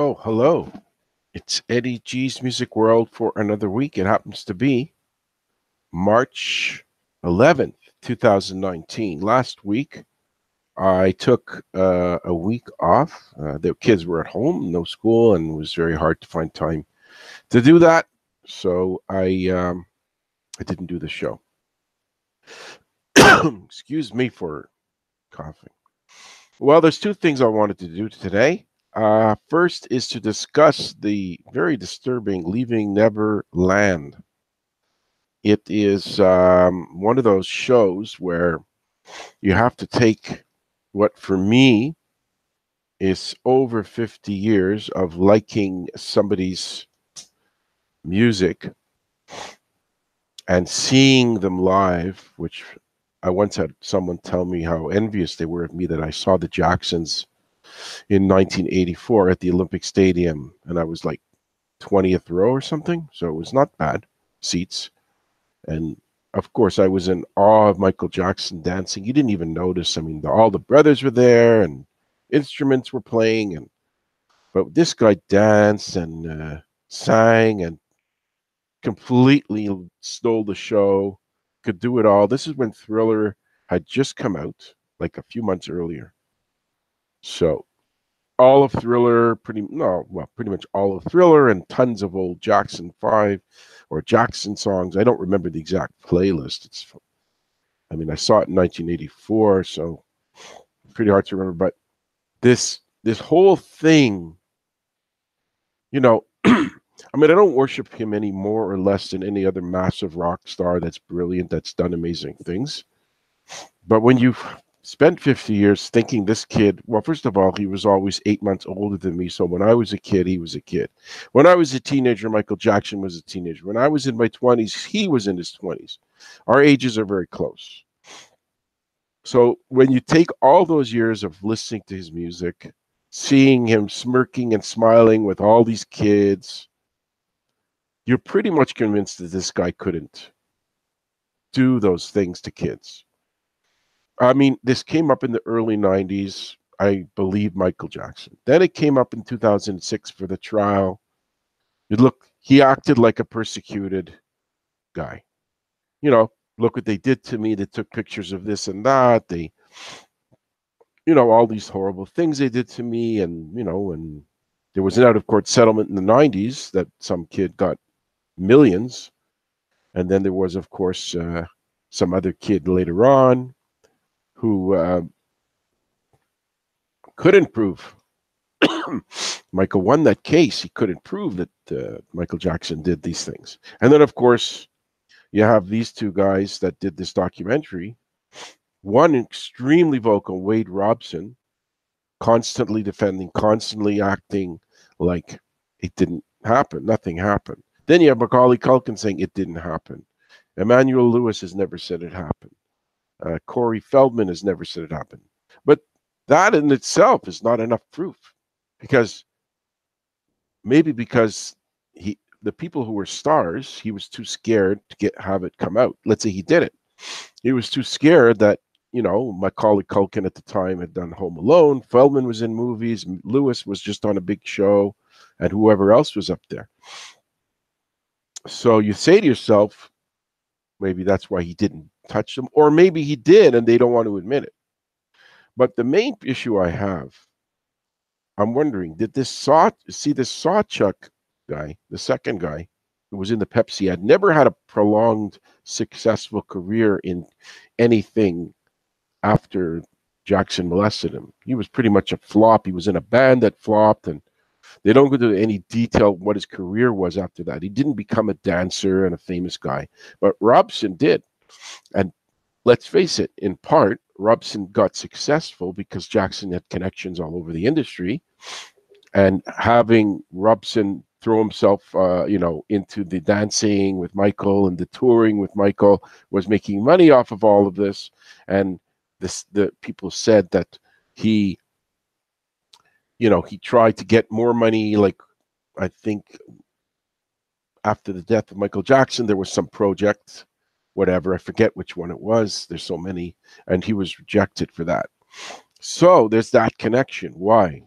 Oh, hello. It's Eddie G's Music World for another week. It happens to be March 11th, 2019. Last week, I took a week off. The kids were at home, no school, and it was very hard to find time to do that. So I didn't do the show. Excuse me for coughing. Well, there's two things I wanted to do today. First is to discuss the very disturbing Leaving Neverland. It is one of those shows where you have to take what for me is over 50 years of liking somebody's music and seeing them live, which I once had someone tell me how envious they were of me that I saw the Jacksons in 1984 at the Olympic Stadium, and I was like 20th row or something, so it was not bad seats. And of course, I was in awe of Michael Jackson dancing. You didn't even notice. I mean, all the brothers were there, and instruments were playing, and but this guy danced and sang and completely stole the show. Could do it all. This is when Thriller had just come out, like a few months earlier. So all of Thriller, pretty much all of Thriller and tons of old Jackson 5 or Jackson songs. I don't remember the exact playlist. I saw it in 1984, so pretty hard to remember. But this whole thing, I don't worship him any more or less than any other massive rock star that's brilliant, that's done amazing things. But when you've spent 50 years thinking this kid, well, first of all, he was always 8 months older than me. So when I was a kid, he was a kid. When I was a teenager, Michael Jackson was a teenager. When I was in my 20s, he was in his 20s. Our ages are very close. So when you take all those years of listening to his music, seeing him smirking and smiling with all these kids, you're pretty much convinced that this guy couldn't do those things to kids. I mean, this came up in the early 90s, I believe Michael Jackson. Then it came up in 2006 for the trial. He acted like a persecuted guy. Look what they did to me. They took pictures of this and that. They, all these horrible things they did to me. And there was an out of court settlement in the 90s that some kid got millions. And then there was, of course, some other kid later on who couldn't prove. Michael won that case. He couldn't prove that Michael Jackson did these things. And then, of course, you have these two guys that did this documentary. One extremely vocal, Wade Robson, constantly defending, constantly acting like it didn't happen. Nothing happened. Then you have Macaulay Culkin saying it didn't happen. Emmanuel Lewis has never said it happened. Corey Feldman has never said it happened. But that in itself is not enough proof, because the people who were stars, he was too scared to have it come out. Let's say he did it. He was too scared that, Macaulay Culkin at the time had done Home Alone. Feldman was in movies. Lewis was just on a big show, and whoever else was up there. So you say to yourself, maybe that's why he didn't touch them, or maybe he did and they don't want to admit it. But the main issue I have, I'm wondering, did this Sawchuk guy, the second guy who was in the Pepsi ad, never had a prolonged, successful career in anything after Jackson molested him. He was pretty much a flop. He was in a band that flopped, and they don't go into any detail what his career was after that. He didn't become a dancer and a famous guy, but Robson did. And let's face it, in part, Robson got successful because Jackson had connections all over the industry, and having Robson throw himself, into the dancing with Michael and the touring with Michael was making money off of all of this. And the people said that he tried to get more money. Like, I think after the death of Michael Jackson, there was some project, whatever, I forget which one it was. There's so many, and he was rejected for that. So there's that connection. Why?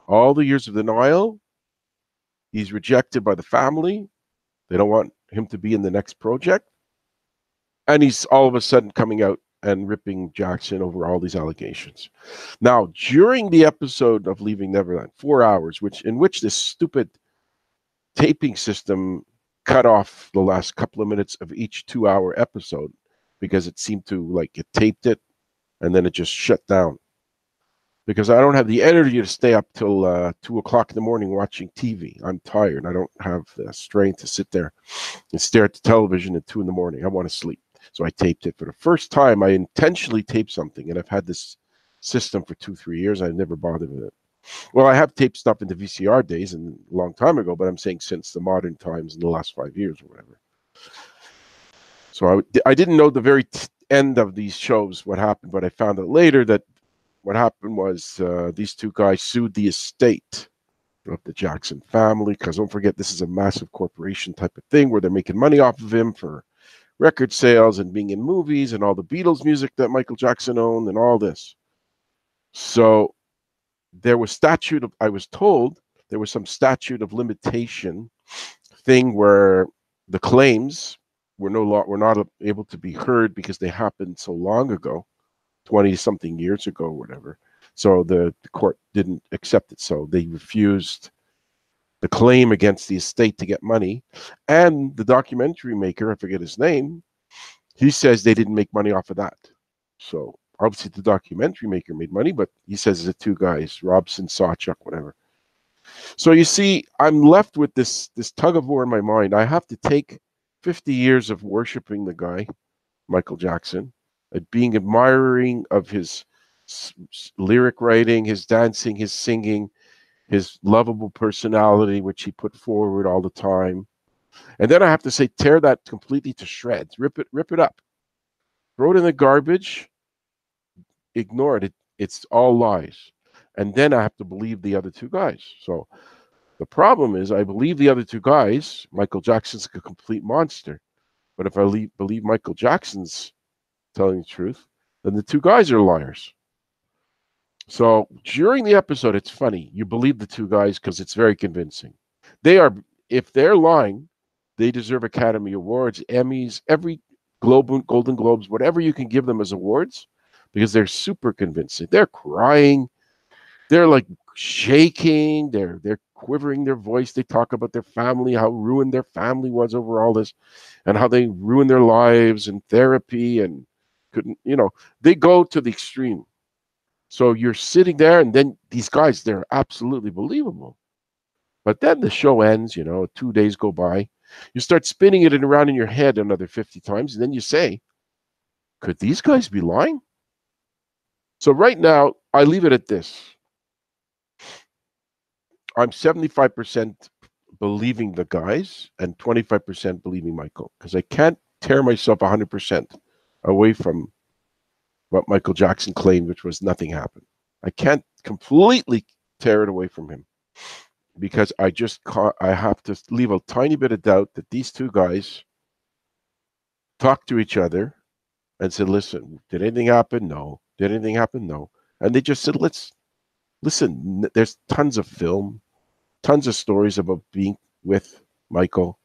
All the years of denial, he's rejected by the family. They don't want him to be in the next project. And he's all of a sudden coming out and ripping Jackson over all these allegations. Now, during the episode of Leaving Neverland, 4 hours, in which this stupid taping system cut off the last couple of minutes of each 2 hour episode because it seemed to like it taped it and then it just shut down. Because I don't have the energy to stay up till 2 o'clock in the morning watching TV. I'm tired. I don't have the strength to sit there and stare at the television at 2 in the morning. I want to sleep. So I taped it for the first time. I intentionally taped something, and I've had this system for 2-3 years. I never bothered with it. Well, I have taped stuff in the VCR days and a long time ago, but I'm saying since the modern times in the last 5 years or whatever. So I didn't know the very end of these shows what happened, but I found out later that what happened was these two guys sued the estate of the Jackson family, because don't forget, this is a massive corporation type of thing where they're making money off of him for record sales and being in movies and all the Beatles music that Michael Jackson owned and all this. So there was I was told there was some statute of limitation thing where the claims were not able to be heard because they happened so long ago, 20 something years ago or whatever. So the court didn't accept it. So they refused the claim against the estate to get money. And the documentary maker, I forget his name, he says they didn't make money off of that. So obviously the documentary maker made money, but he says the two guys, Robson, Sawchuk, whatever. So you see, I'm left with this tug of war in my mind. I have to take 50 years of worshiping the guy, Michael Jackson, being admiring of his lyric writing, his dancing, his singing, his lovable personality, which he put forward all the time. And then I have to say, tear that completely to shreds, rip it up, throw it in the garbage, ignore it. It's all lies. And then I have to believe the other two guys. So the problem is I believe the other two guys, Michael Jackson's a complete monster. But if I believe Michael Jackson's telling the truth, then the two guys are liars. So during the episode, it's funny. You believe the two guys because it's very convincing. If they're lying, they deserve Academy Awards, Emmys, every Golden Globes, whatever you can give them as awards, because they're super convincing. They're crying. They're like shaking. They're quivering their voice. They talk about their family, how ruined their family was over all this, and how they ruined their lives and therapy and couldn't, they go to the extreme. So you're sitting there, and then these guys, they're absolutely believable. But then the show ends, 2 days go by. You start spinning it around in your head another 50 times, and then you say, could these guys be lying? So right now, I leave it at this. I'm 75% believing the guys and 25% believing Michael, because I can't tear myself 100% away from what Michael Jackson claimed, which was nothing happened. I can't completely tear it away from him, because I have to leave a tiny bit of doubt that these two guys talked to each other and said, listen, did anything happen? No. Did anything happen? No. And they just said, listen, there's tons of film, tons of stories about being with Michael.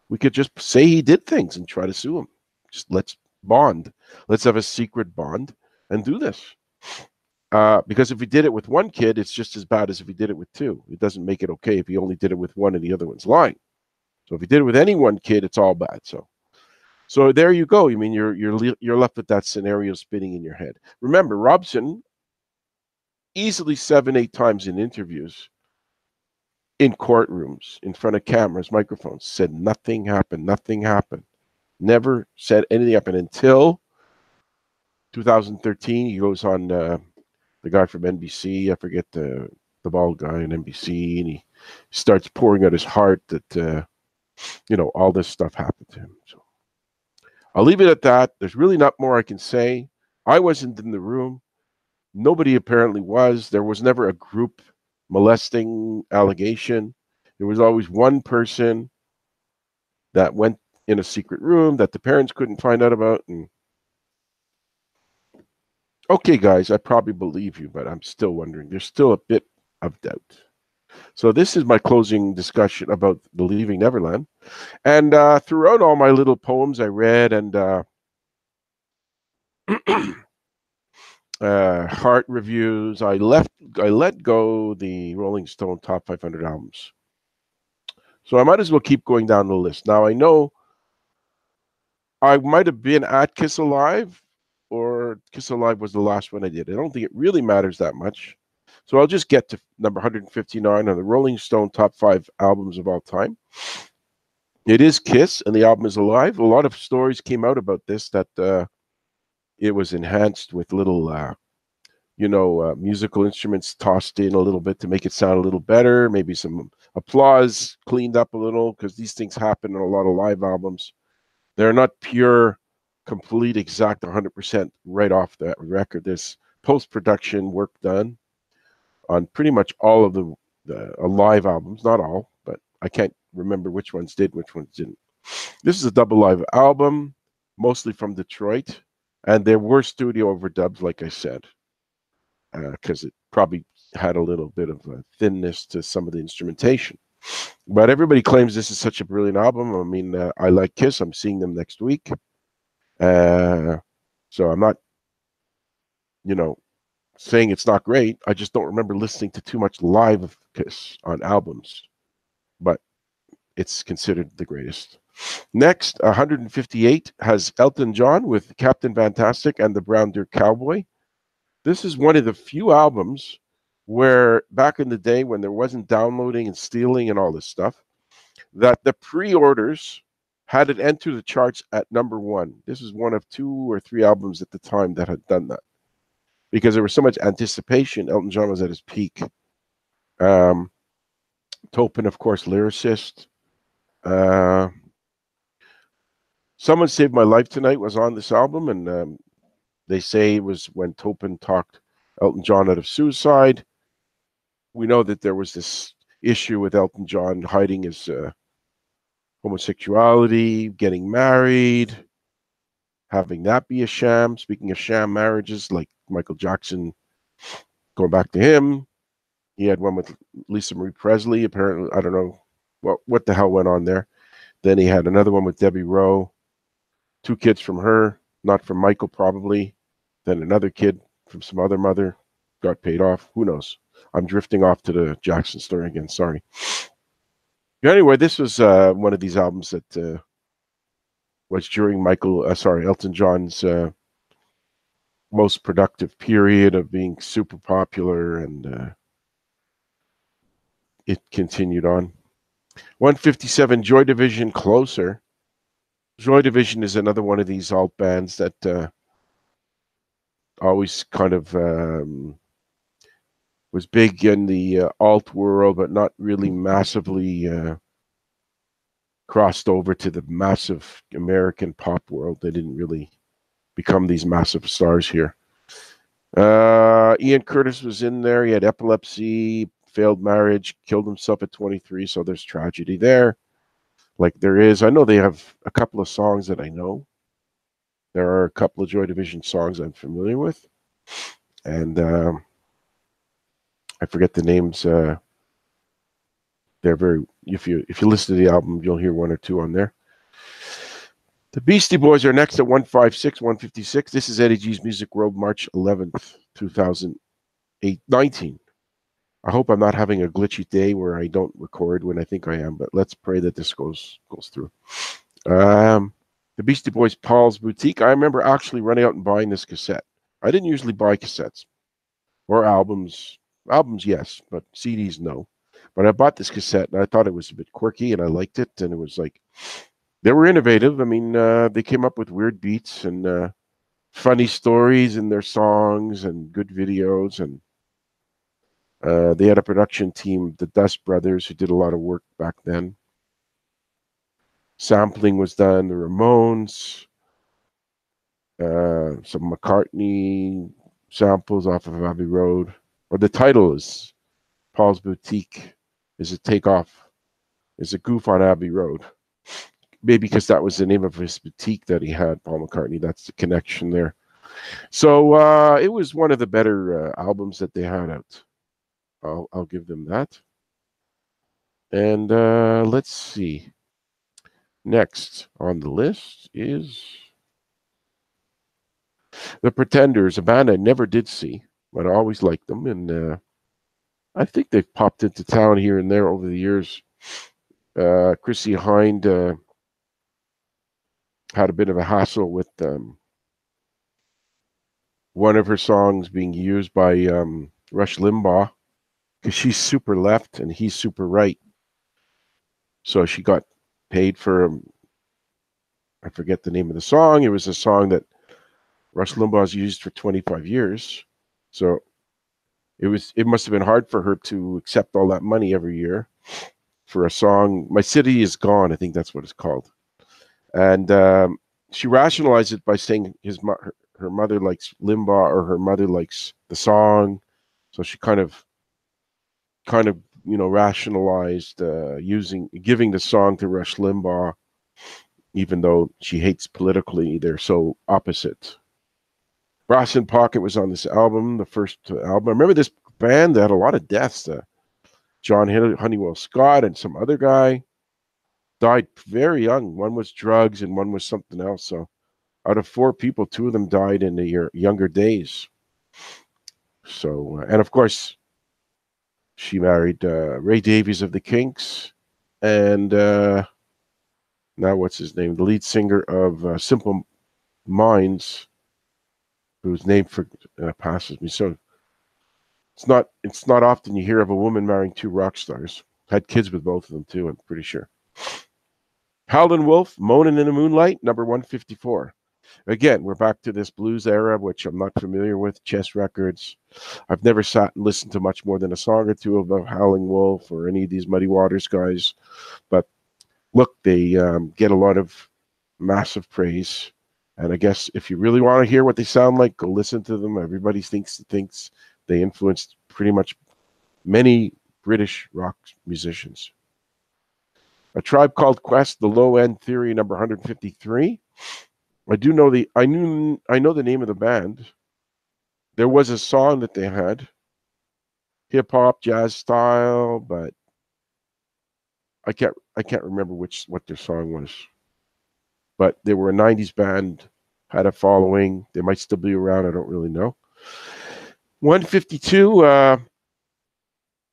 We could just say he did things and try to sue him. Just let's bond. Let's have a secret bond and do this. Because if he did it with one kid, it's just as bad as if he did it with two. It doesn't make it okay if he only did it with one and the other one's lying. So if he did it with any one kid, it's all bad. So there you go. I mean, you're left with that scenario spinning in your head. Remember, Robson, easily 7-8 times in interviews, in courtrooms, in front of cameras, microphones, said nothing happened. Nothing happened. Never said anything happened until 2013. He goes on the guy from NBC. I forget the bald guy on NBC, and he starts pouring out his heart that all this stuff happened to him. So I'll leave it at that. There's really not more I can say. I wasn't in the room. Nobody apparently was. There was never a group molesting allegation. There was always one person that went in a secret room that the parents couldn't find out about. And okay, guys, I probably believe you, but I'm still wondering. There's still a bit of doubt. So this is my closing discussion about the Leaving Neverland. And throughout all my little poems I read and heart reviews, I let go the Rolling Stone top 500 albums. So I might as well keep going down the list. Now I know I might have been at Kiss Alive, or Kiss Alive was the last one I did. I don't think it really matters that much. So I'll just get to number 159 on the Rolling Stone top 5 albums of all time. It is Kiss, and the album is Alive. A lot of stories came out about this, that it was enhanced with little, musical instruments tossed in a little bit to make it sound a little better. Maybe some applause cleaned up a little, because these things happen in a lot of live albums. They're not pure, complete, exact 100% right off the record. There's post-production work done on pretty much all of the live albums. Not all, but I can't remember which ones did, which ones didn't. This is a double live album, mostly from Detroit, and there were studio overdubs, like I said, because it probably had a little bit of a thinness to some of the instrumentation. But everybody claims this is such a brilliant album. I mean, I like Kiss. I'm seeing them next week. So I'm not, saying it's not great. I just don't remember listening to too much live of Kiss on albums. But it's considered the greatest. Next, 158 has Elton John with Captain Fantastic and the Brown Deer Cowboy. This is one of the few albums where back in the day when there wasn't downloading and stealing and all this stuff, that the pre-orders had it enter the charts at number 1. This is one of 2 or 3 albums at the time that had done that. Because there was so much anticipation. Elton John was at his peak. Topin, of course, lyricist. Someone Saved My Life Tonight was on this album, and they say it was when Topin talked Elton John out of suicide. We know that there was this issue with Elton John hiding his homosexuality, getting married, having that be a sham. Speaking of sham marriages, like Michael Jackson, going back to him, he had one with Lisa Marie Presley. Apparently, I don't know what the hell went on there. Then he had another one with Debbie Rowe. 2 kids from her, not from Michael probably. Then another kid from some other mother got paid off. Who knows? I'm drifting off to the Jackson story again. Sorry. Anyway, this was one of these albums that was during Elton John's most productive period of being super popular, and it continued on. 157, Joy Division, Closer. Joy Division is another one of these alt bands that always kind of was big in the alt world, but not really massively crossed over to the massive American pop world. They didn't really become these massive stars here. Ian Curtis was in there. He had epilepsy, failed marriage, killed himself at 23, so there's tragedy there. Like there is. I know they have a couple of songs that I know. There are a couple of Joy Division songs I'm familiar with. And I forget the names. They're very, if you listen to the album, you'll hear 1 or 2 on there. The Beastie Boys are next at 156, 156. This is Eddie G's Music World, March 11th, 2019. I hope I'm not having a glitchy day where I don't record when I think I am, but let's pray that this goes through. The Beastie Boys, Paul's Boutique. I remember actually running out and buying this cassette. I didn't usually buy cassettes or albums. Albums, yes, but CDs, no. But I bought this cassette, and I thought it was a bit quirky, and I liked it, and it was like, they were innovative. I mean, they came up with weird beats and funny stories in their songs and good videos, and they had a production team, the Dust Brothers, who did a lot of work back then. Sampling was done, the Ramones, some McCartney samples off of Abbey Road. Or the title is Paul's Boutique, is a goof on Abbey Road. Maybe because that was the name of his boutique that he had, Paul McCartney. That's the connection there. So it was one of the better albums that they had out. I'll give them that. And let's see. Next on the list is The Pretenders, a band I never did see, but I always liked them. And I think they've popped into town here and there over the years. Chrissy Hind had a bit of a hassle with one of her songs being used by Rush Limbaugh because she's super left and he's super right. So she got paid for, I forget the name of the song. It was a song that Rush Limbaugh's used for 25 years. So it must have been hard for her to accept all that money every year for a song. My City Is Gone, I think that's what it's called. And she rationalized it by saying her mother likes Limbaugh or her mother likes the song. So she kind of rationalized giving the song to Rush Limbaugh, even though she hates politically. They're so opposite. Brass in Pocket was on this album, the first album. I remember this band that had a lot of deaths. John Honeywell Scott and some other guy died very young. One was drugs and one was something else. So out of 4 people, 2 of them died in their younger days. So, and of course, she married Ray Davies of the Kinks, and now what's his name? The lead singer of Simple Minds, whose name passes me. So it's not often you hear of a woman marrying 2 rock stars. Had kids with both of them too, I'm pretty sure. Howlin' Wolf, Moanin' in the Moonlight, number 154. Again, we're back to this blues era, which I'm not familiar with. Chess Records. I've never sat and listened to much more than a song or two of Howling Wolf or any of these Muddy Waters guys. But look, they get a lot of massive praise. And I guess if you really want to hear what they sound like, go listen to them. Everybody thinks they influenced pretty much many British rock musicians. A Tribe Called Quest, The Low End Theory, number 153. I know the name of the band. There was a song that they had, hip hop, jazz style, but I can't remember what their song was. But they were a 90s band, had a following. They might still be around, I don't really know. 152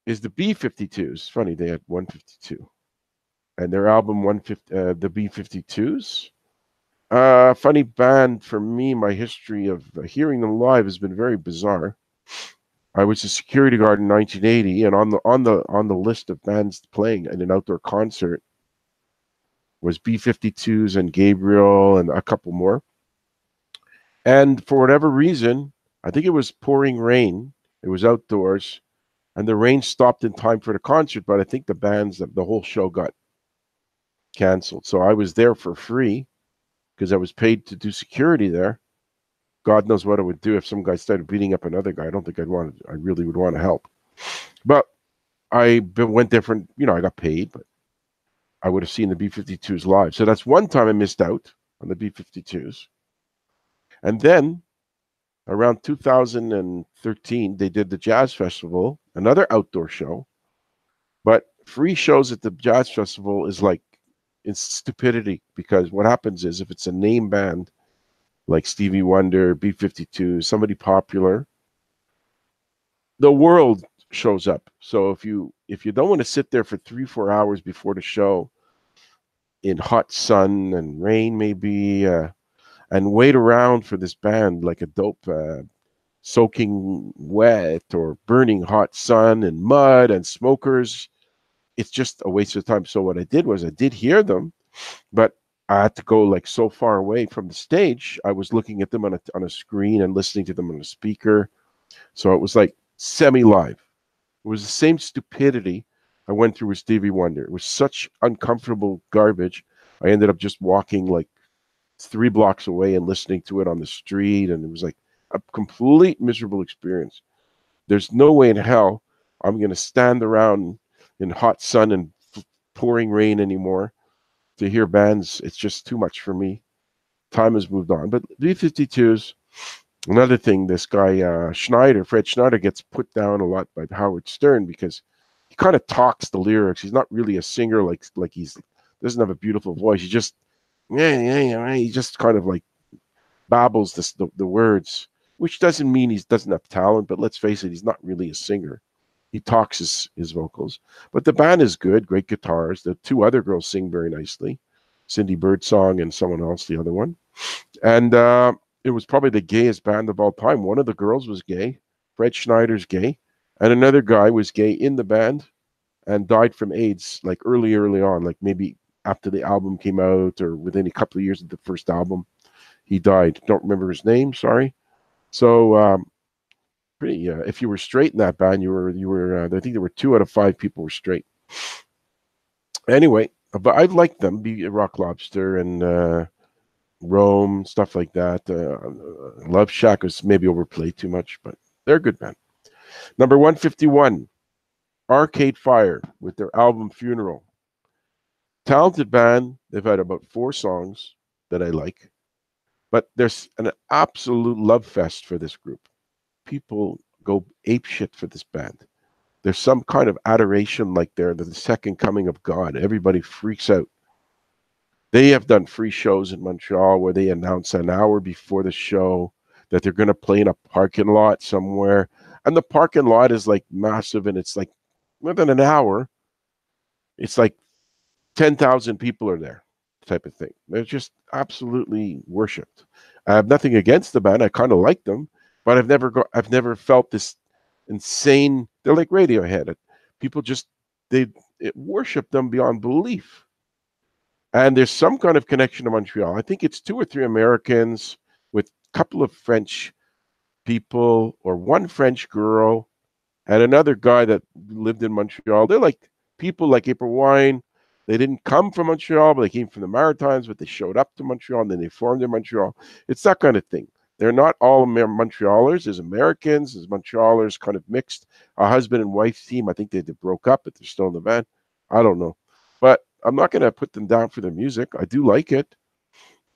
is the B-52s. Funny, they had 152. And their album the B-52s. Funny band for me. My history of hearing them live has been very bizarre. I was a security guard in 1980, and on the list of bands playing in an outdoor concert was B-52s and Gabriel and a couple more. And for whatever reason, I think it was pouring rain. It was outdoors, and the rain stopped in time for the concert. But I think the whole show got canceled. So I was there for free because I was paid to do security there. God knows what I would do if some guy started beating up another guy. I don't think I really would want to help. But I went different, I got paid, but I would have seen the B-52s live. So that's one time I missed out on the B-52s. And then around 2013, they did the Jazz Festival, another outdoor show. But free shows at the Jazz Festival is like, it's stupidity, because what happens is if it's a name band, like Stevie Wonder, B-52, somebody popular, the world shows up. So if you don't want to sit there for 3-4 hours before the show in hot sun and rain maybe, and wait around for this band like a dope, soaking wet or burning hot sun and mud and smokers, it's just a waste of time. So what I did was I did hear them, but I had to go like so far away from the stage. I was looking at them on a screen and listening to them on a speaker. So it was like semi-live. It was the same stupidity I went through with Stevie Wonder. It was such uncomfortable garbage. I ended up just walking like 3 blocks away and listening to it on the street. And it was like a complete miserable experience. There's no way in hell I'm going to stand around in hot sun and pouring rain anymore to hear bands. It's just too much for me. Time has moved on. But B-52s, another thing, this guy Fred Schneider gets put down a lot by Howard Stern because he kind of talks the lyrics. He's not really a singer, like he's doesn't have a beautiful voice. He just he just kind of like babbles the words, which doesn't mean he doesn't have talent. But let's face it, he's not really a singer. He talks his vocals. But the band is good, great guitars. The two other girls sing very nicely, Cindy Birdsong and someone else, the other one. And it was probably the gayest band of all time. One of the girls was gay. Fred Schneider's gay. And another guy was gay in the band and died from AIDS like early on, like maybe after the album came out or within a couple of years of the first album. He died. Don't remember his name. Sorry. So pretty. If you were straight in that band, you were. I think there were 2 out of 5 people were straight. Anyway, but I liked them. Be Rock Lobster and Rome, stuff like that. Love Shack was maybe overplayed too much, but they're a good band. Number 151, Arcade Fire with their album Funeral. Talented band. They've had about 4 songs that I like. But there's an absolute love fest for this group. People go apeshit for this band. There's some kind of adoration, like they're the second coming of God. Everybody freaks out. They have done free shows in Montreal where they announce an hour before the show that they're going to play in a parking lot somewhere. And the parking lot is like massive, and it's like within an hour, it's like 10,000 people are there, type of thing. They're just absolutely worshipped. I have nothing against the band. I kind of like them, but I've never felt this insane. They're like Radiohead. People just they worship them beyond belief. And there's some kind of connection to Montreal. I think it's 2 or 3 Americans with a couple of French people, or one French girl and another guy that lived in Montreal. They're like people like April Wine. They didn't come from Montreal, but they came from the Maritimes, but they showed up to Montreal and then they formed in Montreal. It's that kind of thing. They're not all Montrealers. There's Americans, there's Montrealers, kind of mixed. A husband and wife team. I think they broke up, but they're still in the band. I don't know. But I'm not going to put them down for their music. I do like it.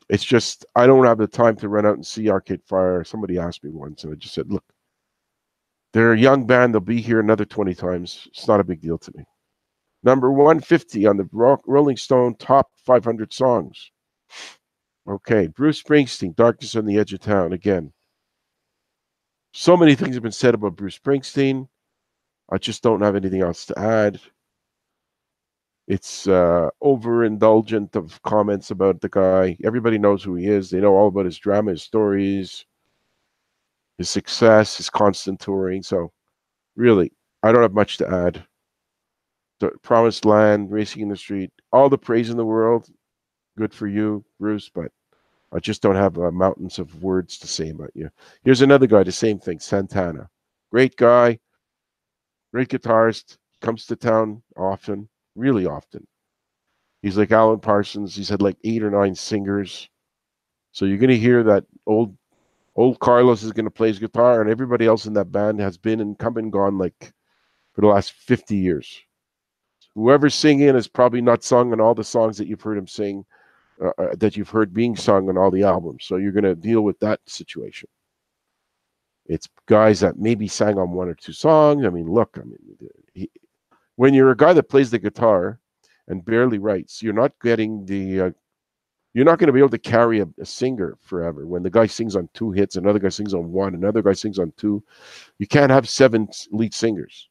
It's just I don't have the time to run out and see Arcade Fire. Somebody asked me once, and I just said, look, they're a young band. They'll be here another 20 times. It's not a big deal to me. Number 150 on the Rolling Stone Top 500 Songs. Okay, Bruce Springsteen, Darkness on the Edge of Town. Again, so many things have been said about Bruce Springsteen. I just don't have anything else to add. It's overindulgent of comments about the guy. Everybody knows who he is. They know all about his drama, his stories, his success, his constant touring. So, really, I don't have much to add. The Promised Land, Racing in the Street, all the praise in the world. Good for you, Bruce, but I just don't have mountains of words to say about you. Here's another guy, the same thing, Santana. Great guy, great guitarist, comes to town often, really often. He's like Alan Parsons. He's had like 8 or 9 singers. So you're going to hear that old Carlos is going to play his guitar, and everybody else in that band has been and come and gone like for the last 50 years. Whoever's singing is probably not sung on all the songs that you've heard him sing, that you've heard being sung on all the albums. So you're going to deal with that situation. It's guys that maybe sang on 1 or 2 songs. I mean, look, when you're a guy that plays the guitar and barely writes, you're not getting the you're not going to be able to carry a singer forever. When the guy sings on 2 hits, another guy sings on 1, another guy sings on 2, you can't have 7 lead singers.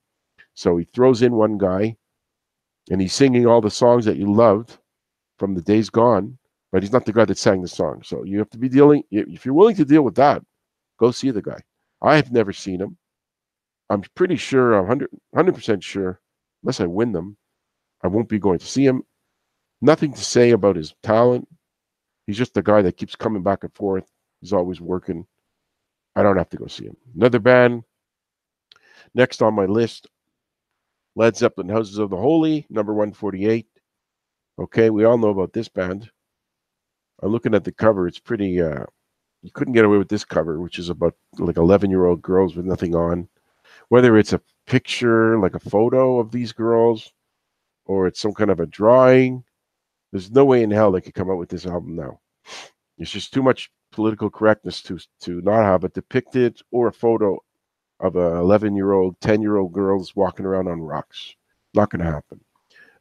So he throws in one guy, and he's singing all the songs that you loved from the days gone, but he's not the guy that sang the song. So you have to be dealing, if you're willing to deal with that, go see the guy. I have never seen him. I'm pretty sure, I'm 100% sure, unless I win them, I won't be going to see him. Nothing to say about his talent. He's just the guy that keeps coming back and forth. He's always working. I don't have to go see him. Another band, next on my list, Led Zeppelin, Houses of the Holy, number 148. Okay, we all know about this band. I'm looking at the cover. It's pretty, you couldn't get away with this cover, which is about like 11-year-old girls with nothing on. Whether it's a picture, like a photo of these girls, or it's some kind of a drawing, there's no way in hell they could come out with this album now. It's just too much political correctness to not have it depicted or a photo of a 11-year-old, 10-year-old girls walking around on rocks. Not going to happen.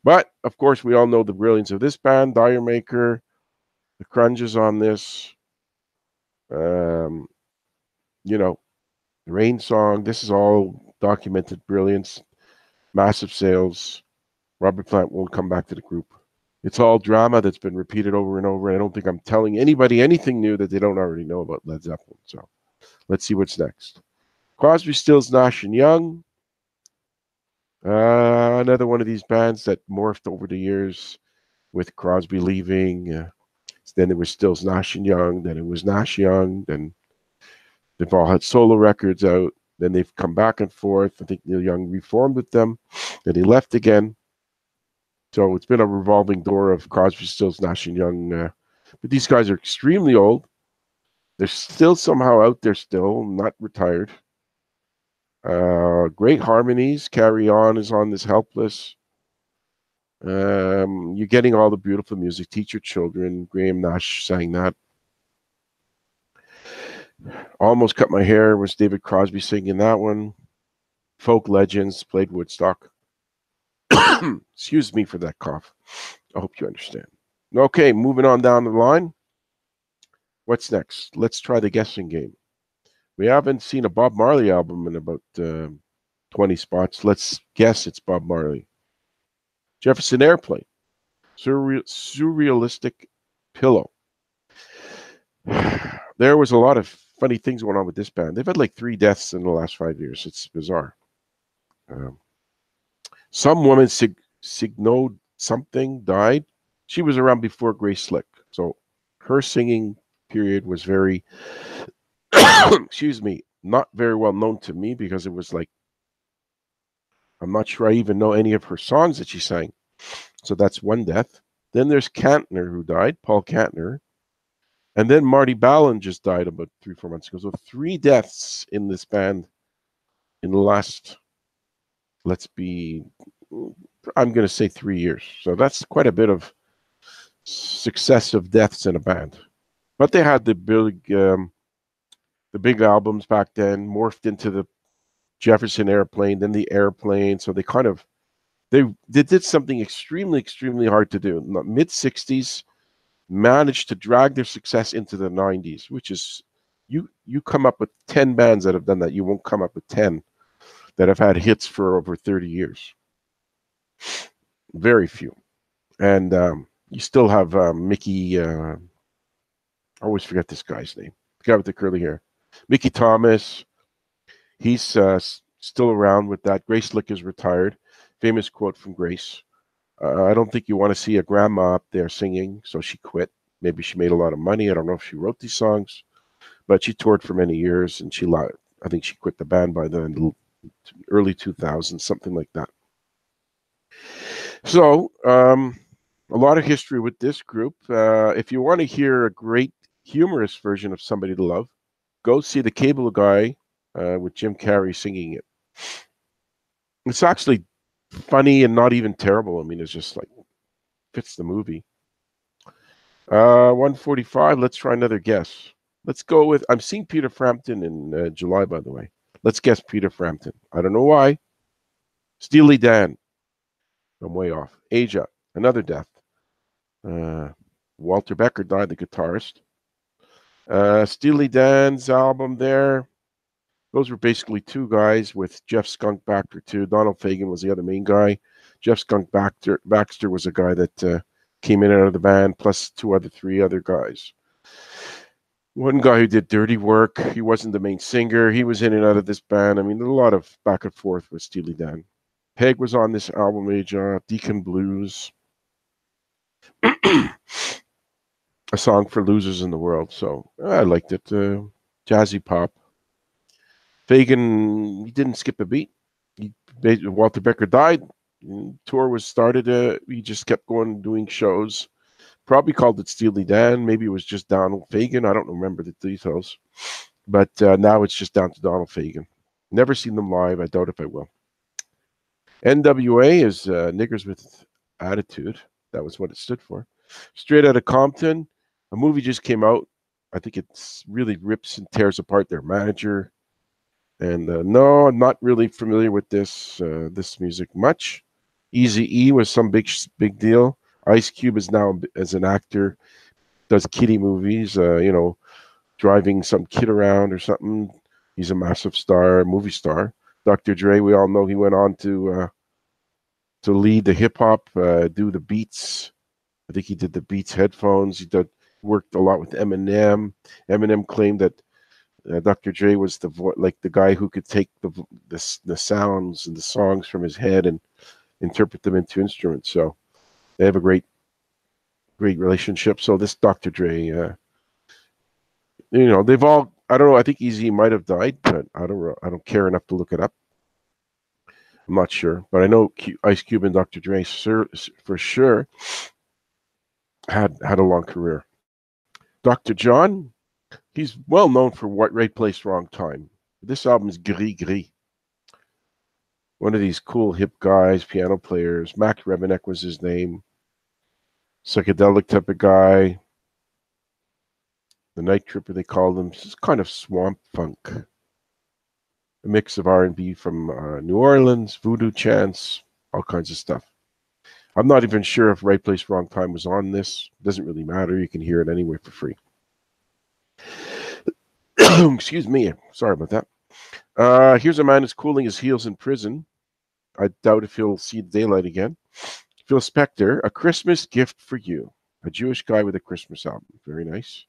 But of course, we all know the brilliance of this band, Dire Maker, the crunges on this. Um, you know, the Rain Song. This is all documented brilliance, massive sales. Robert Plant won't come back to the group. It's all drama that's been repeated over and over. And I don't think I'm telling anybody anything new that they don't already know about Led Zeppelin. So let's see what's next. Crosby, Stills, Nash and Young. Another one of these bands that morphed over the years with Crosby leaving. Then it was Stills, Nash and Young. Then it was Nash Young. Then they've all had solo records out. Then they've come back and forth. I think Neil Young reformed with them. Then he left again. So it's been a revolving door of Crosby, Stills, Nash and Young. But these guys are extremely old. They're still somehow out there, still not retired. Great harmonies. Carry On is on this Helpless. You're getting all the beautiful music. Teach Your Children. Graham Nash sang that. Almost Cut My Hair was David Crosby singing that one. Folk Legends played Woodstock. Excuse me for that cough. I hope you understand. Okay, moving on down the line. What's next? Let's try the guessing game. We haven't seen a Bob Marley album in about 20 spots. Let's guess it's Bob Marley. Jefferson Airplane. Surrealistic Pillow. There was a lot of funny things going on with this band. They've had like 3 deaths in the last 5 years. It's bizarre. Some woman, Signode something, died. She was around before Grace Slick. So her singing period was very, excuse me, not very well known to me because it was like, I'm not sure I even know any of her songs that she sang. So that's one death. Then there's Kantner who died, Paul Kantner. And then Marty Ballin just died about 3-4 months ago. So 3 deaths in this band in the last, I'm going to say 3 years. So that's quite a bit of successive deaths in a band. But they had the big albums back then, morphed into the Jefferson Airplane, then the Airplane. So they kind of, they did something extremely, extremely hard to do. In the mid-60s, managed to drag their success into the 90s, which is, you come up with 10 bands that have done that. You won't come up with 10 that have had hits for over 30 years. Very few. And you still have Mickey, I always forget this guy's name, the guy with the curly hair. Mickey Thomas, he's still around with that. Grace Slick is retired. Famous quote from Grace. I don't think you want to see a grandma up there singing, so she quit. Maybe she made a lot of money. I don't know if she wrote these songs, but she toured for many years, and I think she quit the band by the early 2000s, something like that. So, a lot of history with this group. If you want to hear a great humorous version of Somebody to Love, go see The Cable Guy with Jim Carrey singing it. It's actually funny and not even terrible. I mean, it's just like fits the movie. 145. Let's try another guess. Let's go with, I'm seeing Peter Frampton in July, by the way. Let's guess Peter Frampton. I don't know why. Steely Dan. I'm way off. Asia. Another death. Walter Becker died, the guitarist. Steely Dan's album there. Those were basically 2 guys with Jeff Skunk Baxter too. Donald Fagen was the other main guy. Jeff Skunk Baxter was a guy that came in and out of the band, plus 3 other guys. One guy who did dirty work. He wasn't the main singer. He was in and out of this band. I mean, there's a lot of back and forth with Steely Dan. Peg was on this album, Deacon Blues. A song for losers in the world. So I liked it. Jazzy pop. Fagen, he didn't skip a beat. Walter Becker died. Tour was started. He just kept going, doing shows. Probably called it Steely Dan. Maybe it was just Donald Fagen. I don't remember the details. But now it's just down to Donald Fagen. Never seen them live. I doubt if I will. NWA is Niggers with Attitude. That was what it stood for. Straight Outta Compton. A movie just came out. I think it really rips and tears apart their manager. And no, I'm not really familiar with this music much. Easy E was some big deal. Ice Cube is now as an actor does kiddie movies. Driving some kid around or something. He's a massive star, movie star. Dr. Dre, we all know he went on to lead the hip hop, do the beats. I think he did the Beats headphones. Worked a lot with Eminem. Eminem claimed that Dr. Dre was like the guy who could take the sounds and the songs from his head and interpret them into instruments. So they have a great relationship. So this Dr. Dre, they've all. I don't know. I think Easy might have died, but I don't care enough to look it up. I'm not sure, but I know Ice Cube and Dr. Dre for sure had a long career. Dr. John, he's well known for What Right Place, Wrong Time. This album is Gris Gris. One of these cool hip guys, piano players. Mac Rebenek was his name. Psychedelic type of guy. The Night Tripper, they called him. It's kind of swamp funk. A mix of R&B from New Orleans, voodoo chants, all kinds of stuff. I'm not even sure if Right Place, Wrong Time was on this. It doesn't really matter. You can hear it anyway for free. Excuse me. Sorry about that. Here's a man who's cooling his heels in prison. I doubt if he'll see daylight again. Phil Spector, A Christmas Gift for You. A Jewish guy with a Christmas album. Very nice.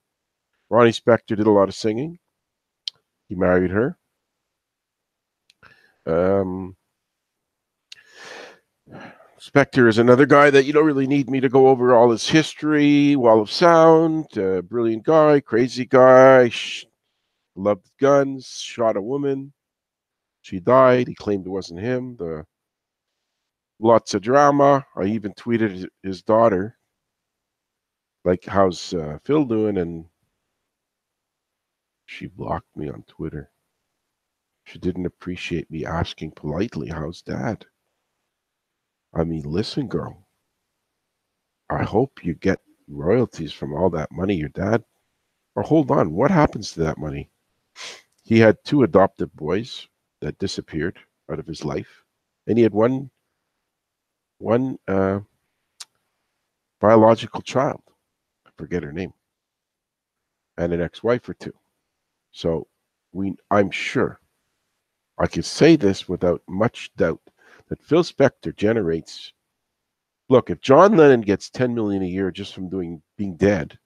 Ronnie Spector did a lot of singing. He married her. Spector is another guy that you don't really need me to go over all his history. Wall of Sound, brilliant guy, crazy guy, loved guns, shot a woman. She died. He claimed it wasn't him. Lots of drama. I even tweeted his daughter, like, how's Phil doing? And she blocked me on Twitter. She didn't appreciate me asking politely, how's Dad? I mean, listen, girl. I hope you get royalties from all that money your dad. Or hold on, what happens to that money? He had 2 adoptive boys that disappeared out of his life, and he had one biological child. I forget her name, and an ex-wife or 2. So I'm sure I can say this without much doubt that Phil Spector generates. Look, if John Lennon gets $10 million a year just from being dead,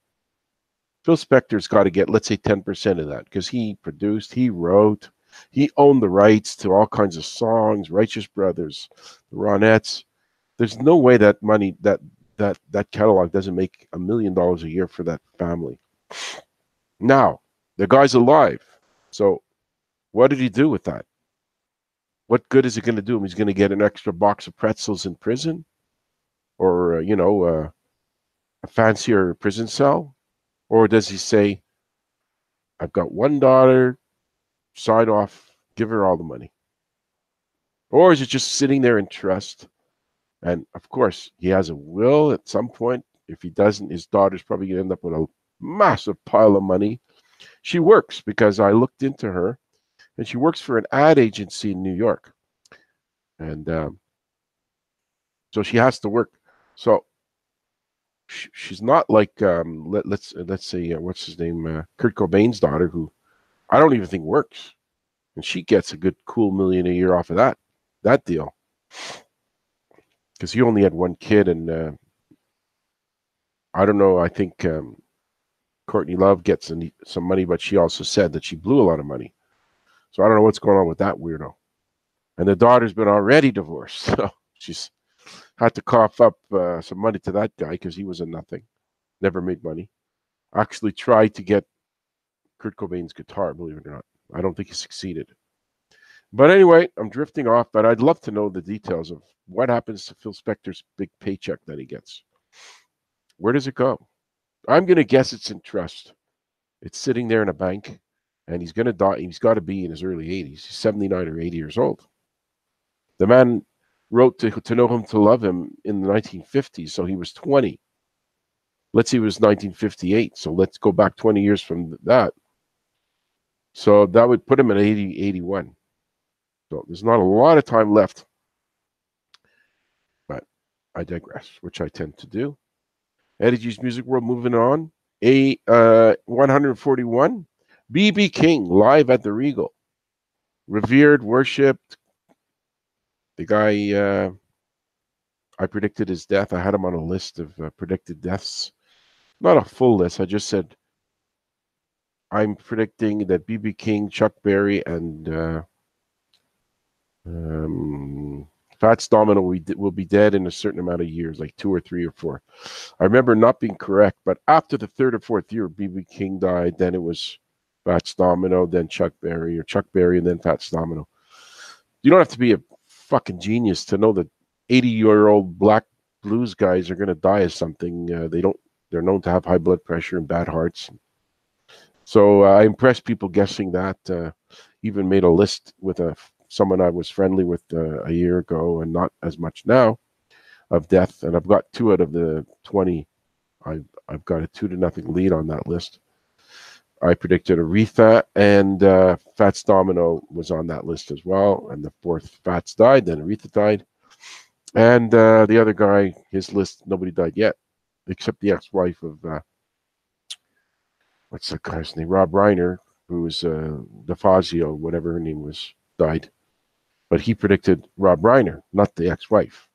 Phil Spector's got to get, let's say, 10% of that, because he produced, he wrote, he owned the rights to all kinds of songs, Righteous Brothers, the Ronettes. There's no way that money, that catalog doesn't make $1 million a year for that family. Now, the guy's alive. So what did he do with that? What good is it going to do him? He's going to get an extra box of pretzels in prison? Or, a fancier prison cell? Or does he say, I've got one daughter, sign off, give her all the money? Or is it just sitting there in trust? And, of course, he has a will at some point. If he doesn't, his daughter's probably going to end up with a massive pile of money. She works, because I looked into her, and she works for an ad agency in New York. And so she has to work. So she's not like, let's say, what's his name, Kurt Cobain's daughter, who I don't even think works. And she gets a good, cool $1 million a year off of that deal. Because he only had one kid, and I don't know, I think Courtney Love gets some money, but she also said that she blew a lot of money. So I don't know what's going on with that weirdo. And the daughter's been already divorced, so she's had to cough up some money to that guy because he was a nothing, never made money. Actually tried to get Kurt Cobain's guitar, believe it or not. I don't think he succeeded. But anyway, I'm drifting off, but I'd love to know the details of what happens to Phil Spector's big paycheck that he gets. Where does it go? I'm going to guess it's in trust. It's sitting there in a bank, and he's going to die. He's got to be in his early 80s. He's 79 or 80 years old. The man wrote To Know Him, to Love Him in the 1950s, so he was 20. Let's see, it was 1958, so let's go back 20 years from that. So that would put him at 80, 81. So there's not a lot of time left. I digress, which I tend to do. Eddie G's Music World moving on. 141. B.B. King live at the Regal. Revered, worshipped. The guy, I predicted his death. I had him on a list of predicted deaths. Not a full list. I just said I'm predicting that B.B. King, Chuck Berry, and Fats Domino will be dead in a certain amount of years, like 2 or 3 or 4. I remember not being correct, but after the 3rd or 4th year, B.B. King died. Then it was Fats Domino, then Chuck Berry, or Chuck Berry, and then Fats Domino. You don't have to be a fucking genius to know that 80-year-old black blues guys are going to die of something. They're known to have high blood pressure and bad hearts. So I impressed people guessing that. Even made a list with someone I was friendly with a year ago, and not as much now, of death. And I've got 2 out of the 20. I've got a 2-0 lead on that list. I predicted Aretha, and Fats Domino was on that list as well. And the 4th Fats died, then Aretha died. And the other guy, his list, nobody died yet, except the ex-wife of, what's the guy's name? Rob Reiner, who was DeFazio, whatever her name was, died. But he predicted Rob Reiner, not the ex-wife.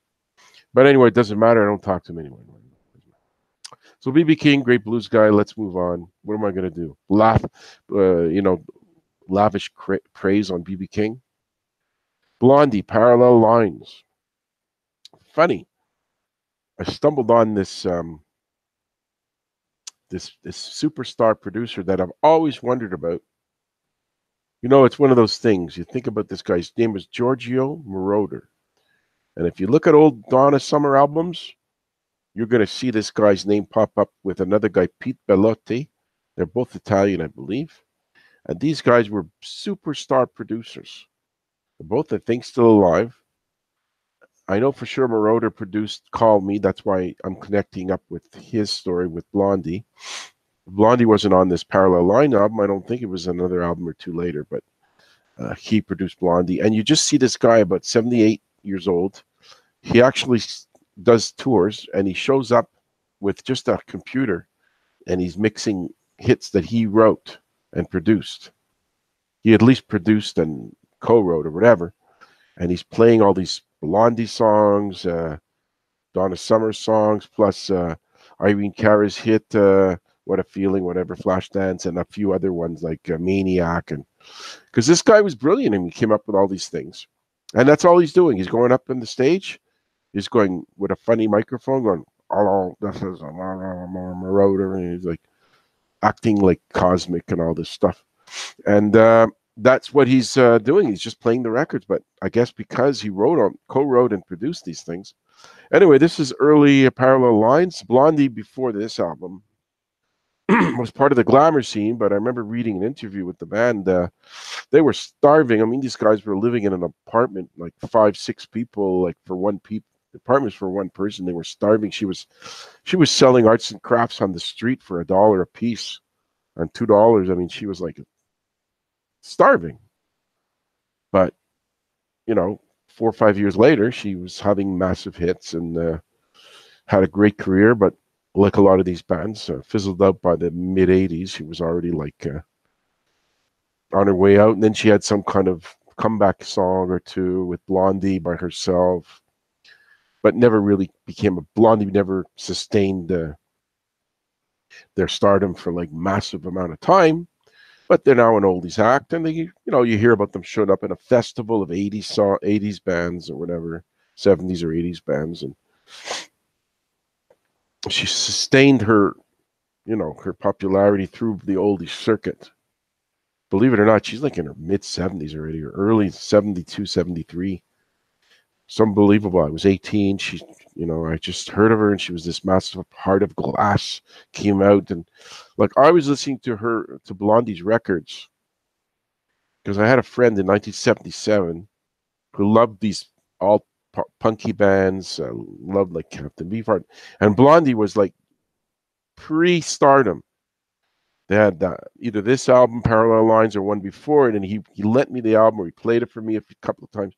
But anyway, it doesn't matter. I don't talk to him anymore. So B.B. King, great blues guy. Let's move on. What am I going to do? Lavish praise on B.B. King. Blondie, Parallel Lines. Funny. I stumbled on this this superstar producer that I've always wondered about. It's one of those things. You think about this guy's name was Giorgio Moroder. And if you look at old Donna Summer albums, you're going to see this guy's name pop up with another guy, Pete Bellotti. They're both Italian, I believe. And these guys were superstar producers. They're both, I think, still alive. I know for sure Moroder produced Call Me. That's why I'm connecting up with his story with Blondie. Blondie wasn't on this Parallel Line album. I don't think it was another album or 2 later, but he produced Blondie. And you just see this guy about 78 years old. He actually does tours, and he shows up with just a computer, and he's mixing hits that he wrote and produced. He at least produced and co-wrote or whatever, and he's playing all these Blondie songs, Donna Summer songs, plus Irene Cara's hit, What a Feeling, whatever, Flashdance, and a few other ones like Maniac. And because this guy was brilliant, and he came up with all these things. And that's all he's doing. He's going up on the stage. He's going with a funny microphone, going, "Hello, this is a Moroder," and he's like acting like cosmic and all this stuff. And that's what he's doing. He's just playing the records. But I guess because he co-wrote and produced these things. Anyway, this is early Parallel Lines. Blondie, before this album, was part of the glamour scene. But I remember reading an interview with the band. They were starving. I mean, these guys were living in an apartment, like 5-6 people, like for one people. The apartments for one person. They were starving. She was selling arts and crafts on the street for $1 a piece and $2. I mean, she was like starving. But 4 or 5 years later, she was having massive hits and had a great career. But like a lot of these bands, fizzled out by the mid '80s. She was already like on her way out, and then she had some kind of comeback song or 2 with Blondie by herself. But never really became Blondie never sustained their stardom for like massive amount of time. But they're now an oldies act, and you hear about them showing up in a festival of 80s bands or whatever, 70s or 80s bands, and she sustained her popularity through the oldies circuit. Believe it or not, she's like in her mid 70s already, or early 72, 73. It's unbelievable. I was 18. I just heard of her, and she was this massive Heart of Glass came out, and like I was listening to Blondie's records because I had a friend in 1977 who loved these all punky bands, loved like Captain Beefheart, and Blondie was like pre-stardom. They had either this album, Parallel Lines, or one before it, and he lent me the album, or he played it for me a couple of times.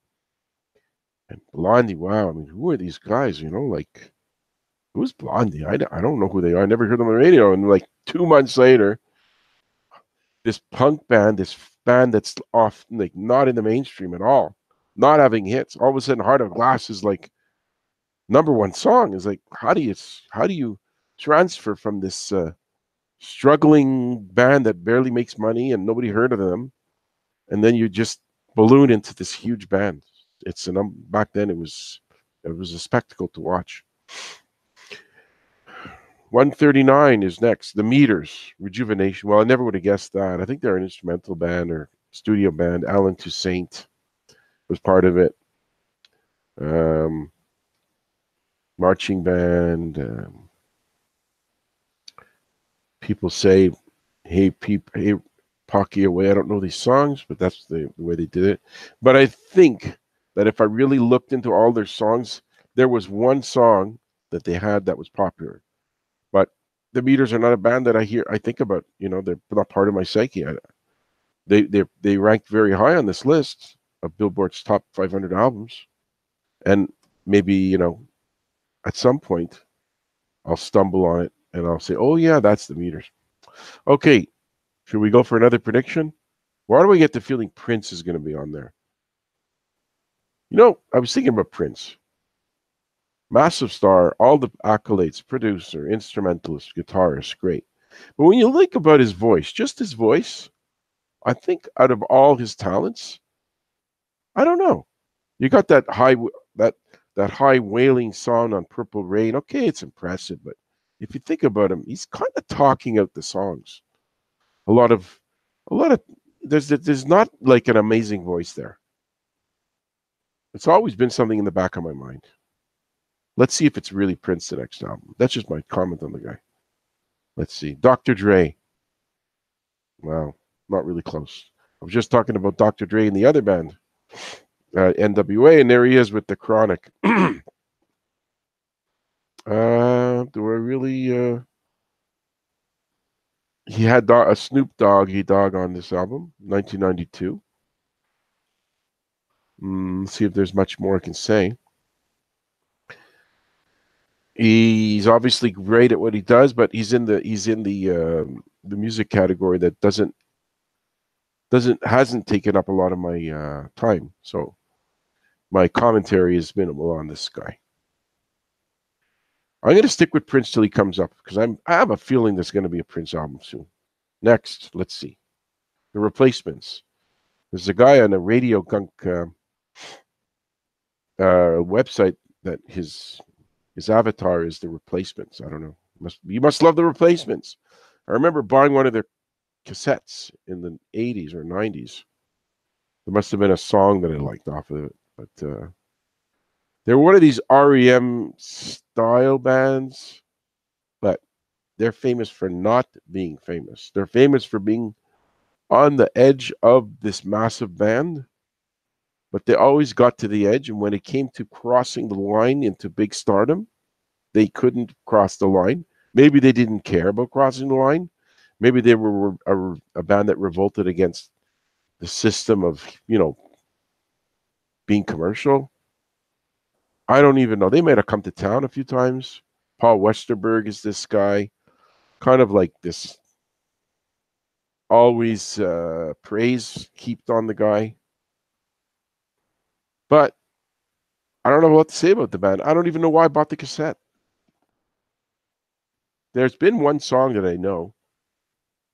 And Blondie, wow. I mean, who are these guys? Like, who's Blondie? I don't know who they are. I never heard them on the radio. And like 2 months later, this punk band, this band that's off, like not in the mainstream at all, not having hits. All of a sudden, Heart of Glass is like #1 song. Is like, how do you transfer from this struggling band that barely makes money and nobody heard of them, and then you just balloon into this huge band? It's back then it was a spectacle to watch. 139 is next. The Meters, Rejuvenation. Well, I never would have guessed that. I think they're an instrumental band or studio band. Alan Toussaint was part of it. Marching band. People say, "Hey, hey, Pocky away." I don't know these songs, but that's the way they did it. But I think that if I really looked into all their songs, there was one song that they had that was popular. But the Meters are not a band that I think about. They're not part of my psyche. They ranked very high on this list of Billboard's top 500 albums, and maybe at some point I'll stumble on it and I'll say, "Oh yeah, that's the Meters." Okay, should we go for another prediction? Why do we get the feeling Prince is going to be on there? I was thinking about Prince. Massive star, all the accolades, producer, instrumentalist, guitarist, great. But when you think about his voice, just his voice, I think out of all his talents, I don't know. You got that high wailing sound on Purple Rain. Okay, it's impressive, but if you think about him, he's kind of talking out the songs. A lot of there's not like an amazing voice there. It's always been something in the back of my mind. Let's see if it's really Prince, the next album. That's just my comment on the guy. Let's see. Dr. Dre. Wow, not really close. I was just talking about Dr. Dre and the other band, NWA, and there he is with The Chronic. Do I really? He had a Snoop Doggy Dogg on this album, 1992. See if there's much more I can say. He's obviously great at what he does, but he's in the music category that hasn't taken up a lot of my time. So my commentary is minimal on this guy. I'm going to stick with Prince till he comes up because I have a feeling there's going to be a Prince album soon. Next, let's see. The Replacements. There's a guy on a Radio Gunk website that his avatar is The Replacements. I don't know. You must love The Replacements. I remember buying one of their cassettes in the 80s or 90s. There must have been a song that I liked off of it, but they're one of these REM style bands, but they're famous for not being famous. They're famous for being on the edge of this massive band, but they always got to the edge. And when it came to crossing the line into big stardom, they couldn't cross the line. Maybe they didn't care about crossing the line. Maybe they were a band that revolted against the system of, being commercial. I don't even know. They might have come to town a few times. Paul Westerberg is this guy, kind of like this always praise heaped on the guy. But I don't know what to say about the band. I don't even know why I bought the cassette. There's been one song that I know,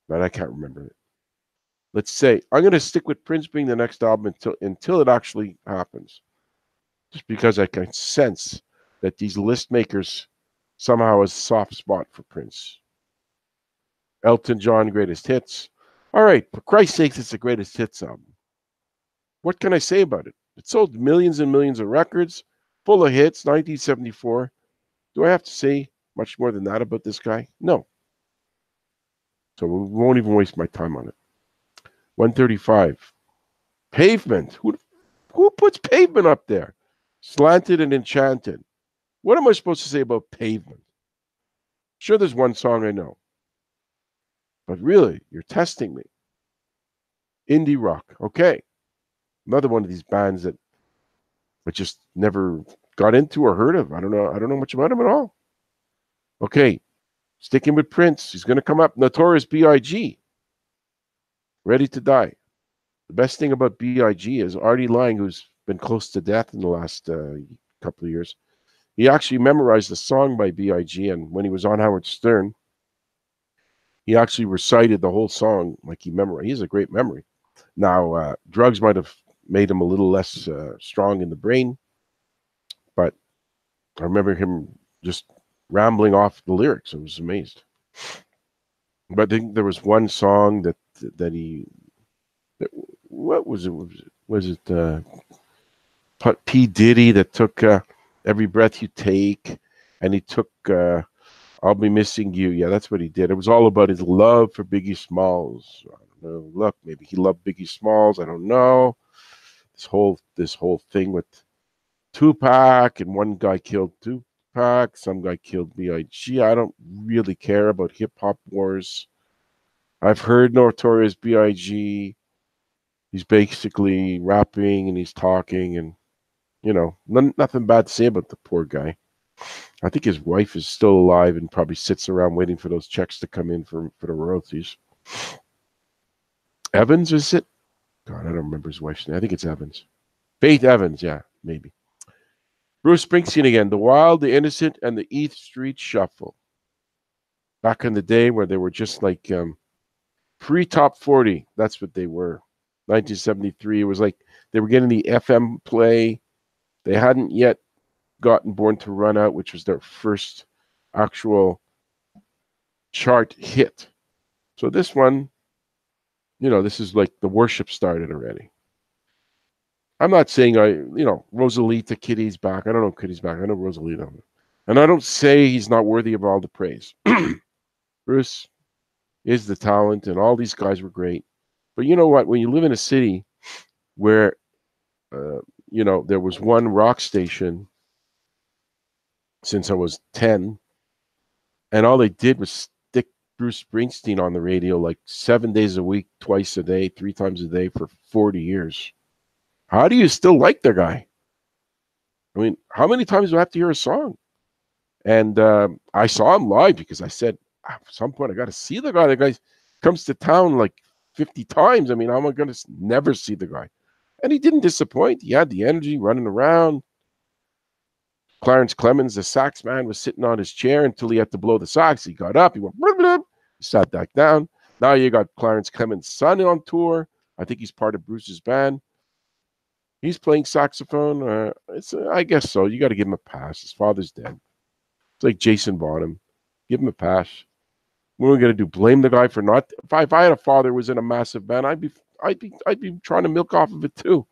but I can't remember it. Let's say I'm going to stick with Prince being the next album until it actually happens. Just because I can sense that these list makers somehow has a soft spot for Prince. Elton John, greatest hits. All right, for Christ's sakes, it's the greatest hits album. What can I say about it? It sold millions and millions of records, full of hits, 1974. Do I have to say much more than that about this guy? No. So we won't even waste my time on it. 135. Pavement. Who puts Pavement up there? Slanted and Enchanted. What am I supposed to say about Pavement? Sure, there's one song I know. But really, you're testing me. Indie rock. Okay. Another one of these bands that but just never got into or heard of. I don't know. I don't know much about him at all. Okay, sticking with Prince. He's going to come up. Notorious B.I.G. Ready to Die. The best thing about B.I.G. is Artie Lang, who's been close to death in the last couple of years. He actually memorized a song by B.I.G. and when he was on Howard Stern, he actually recited the whole song like he memorized. He has a great memory. Now, drugs might have made him a little less strong in the brain, but I remember him just rambling off the lyrics. I was amazed. But I think there was one song that he. What was it? Was it P. Diddy that took Every Breath You Take, and he took I'll Be Missing You. Yeah, that's what he did. It was all about his love for Biggie Smalls. I don't know. Look, maybe he loved Biggie Smalls. I don't know. This whole thing with Tupac, and one guy killed Tupac, some guy killed B.I.G. I don't really care about hip hop wars. I've heard Notorious B.I.G. He's basically rapping and he's talking, and nothing bad to say about the poor guy. I think his wife is still alive and probably sits around waiting for those checks to come in for the royalties. Evans, is it? God, I don't remember his wife's name. I think it's Evans. Faith Evans, yeah, maybe. Bruce Springsteen again. The Wild, the Innocent, and the East Street Shuffle. Back in the day where they were just like pre-top 40. That's what they were. 1973. It was like they were getting the FM play. They hadn't yet gotten Born to Run Out, which was their first actual chart hit. So this one, this is like the worship started already. I'm not saying Rosalita, Kitty's back. I don't know Kitty's back. I know Rosalita. And I don't say he's not worthy of all the praise. Bruce is the talent, and all these guys were great. But you know what? When you live in a city where, there was one rock station since I was 10, and all they did was stick Bruce Springsteen on the radio like 7 days a week, twice a day, 3 times a day for 40 years. How do you still like the guy? I mean, how many times do I have to hear a song? And I saw him live because I said, at some point, I got to see the guy. The guy comes to town like 50 times. I mean, how am I going to never see the guy? And he didn't disappoint. He had the energy running around. Clarence Clemens, the sax man, was sitting on his chair until he had to blow the sax. He got up. He went, blub, blub, he sat back down. Now you got Clarence Clemens' son on tour. I think he's part of Bruce's band. He's playing saxophone. I guess so. You got to give him a pass. His father's dead. It's like Jason Bonham. Give him a pass. What are we gonna do? Blame the guy for not? If I had a father who was in a massive band, I'd be trying to milk off of it too.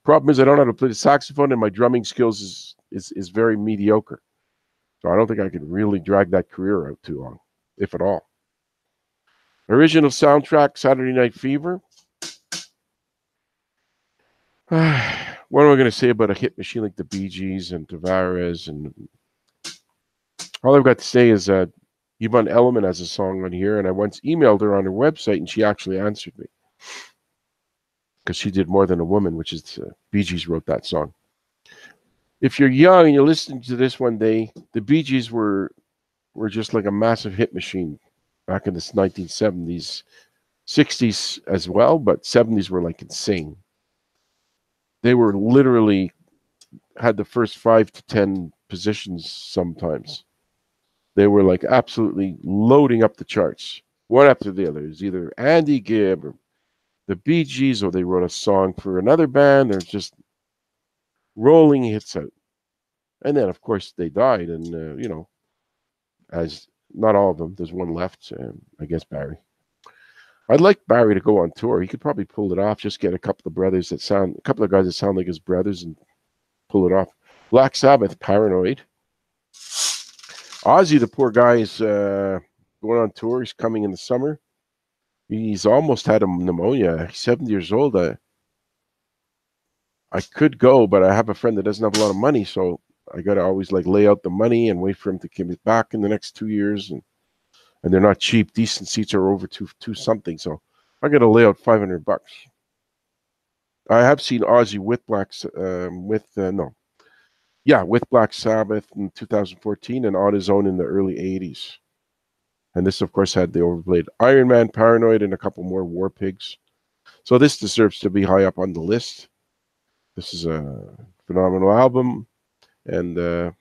Problem is, I don't know how to play the saxophone, and my drumming skills is very mediocre. So I don't think I could really drag that career out too long, if at all. Original soundtrack, Saturday Night Fever. What am I going to say about a hit machine like the Bee Gees and Tavares? And all I've got to say is Yvonne Elliman has a song on here, and I once emailed her on her website, and she actually answered me because she did More Than a Woman, which is Bee Gees wrote that song. If you're young and you're listening to this one day, the Bee Gees were just like a massive hit machine back in the 1970s, 60s as well, but 70s were like insane. They were literally had the first 5 to 10 positions sometimes. They were like absolutely loading up the charts, one after the other. It was either Andy Gibb or the Bee Gees, or they wrote a song for another band. They're just rolling hits out. And then, of course, they died. And, as not all of them, there's one left, I guess Barry. I'd like Barry to go on tour. He could probably pull it off. Just get a couple of guys that sound like his brothers and pull it off. Black Sabbath, Paranoid. Ozzy, the poor guy, is going on tour. He's coming in the summer. He's almost had a pneumonia. He's 70 years old. I could go, but I have a friend that doesn't have a lot of money, so I got to always like lay out the money and wait for him to come back in the next 2 years. And they're not cheap. Decent seats are over two something. So I got to lay out $500. I have seen Ozzy with with Black Sabbath in 2014 and on his own in the early 80s. And this, of course, had the overplayed Iron Man, Paranoid, and a couple more War Pigs. So this deserves to be high up on the list. This is a phenomenal album, and I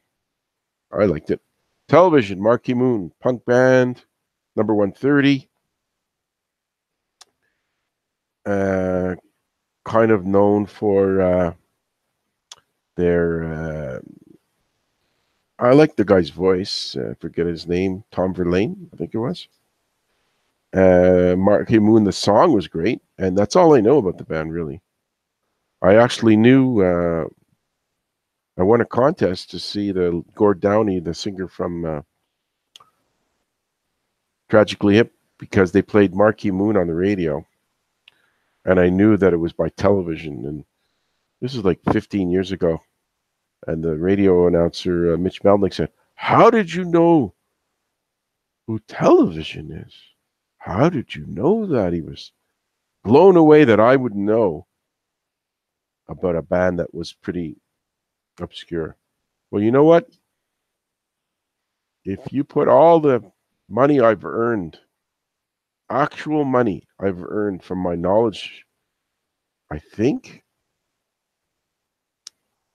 liked it. Television, Marquee Moon, punk band, number 130. Kind of known for their. I like the guy's voice. I forget his name. Tom Verlaine, I think it was. Marquee Moon, the song was great, and that's all I know about the band, really. I actually knew I won a contest to see the Gord Downie, the singer from Tragically Hip, because they played Marquee Moon on the radio, and I knew that it was by television, and this is like 15 years ago. And the radio announcer, Mitch Melnick, said, "How did you know who television is? How did you know that?" He was blown away that I would know about a band that was pretty obscure. Well, you know what? If you put all the money I've earned, actual money I've earned from my knowledge, I think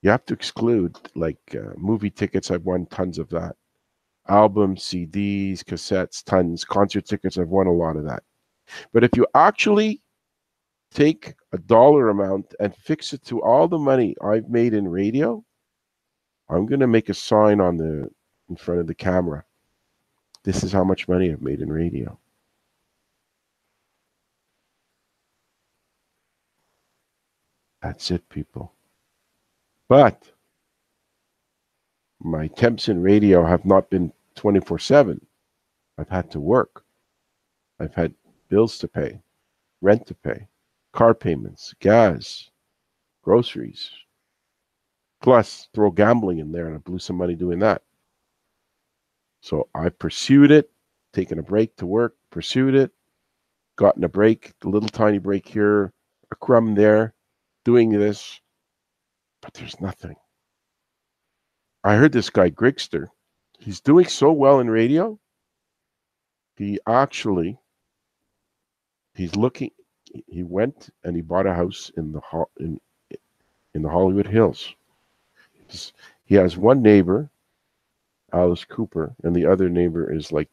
you have to exclude like movie tickets. I've won tons of that. Albums, CDs, cassettes, tons. Concert tickets, I've won a lot of that. But if you actually take a dollar amount and fix it to all the money I've made in radio, I'm going to make a sign in front of the camera. This is how much money I've made in radio. That's it, people. But my attempts in radio have not been 24/7. I've had to work. I've had bills to pay, rent to pay, car payments, gas, groceries. Plus, throw gambling in there, and I blew some money doing that. So I pursued it, taken a break to work, pursued it, gotten a break, a little tiny break here, a crumb there, doing this, but there's nothing. I heard this guy, Grigster, he's doing so well in radio. He went and he bought a house in the Hollywood Hills. He has one neighbor, Alice Cooper, and the other neighbor is like,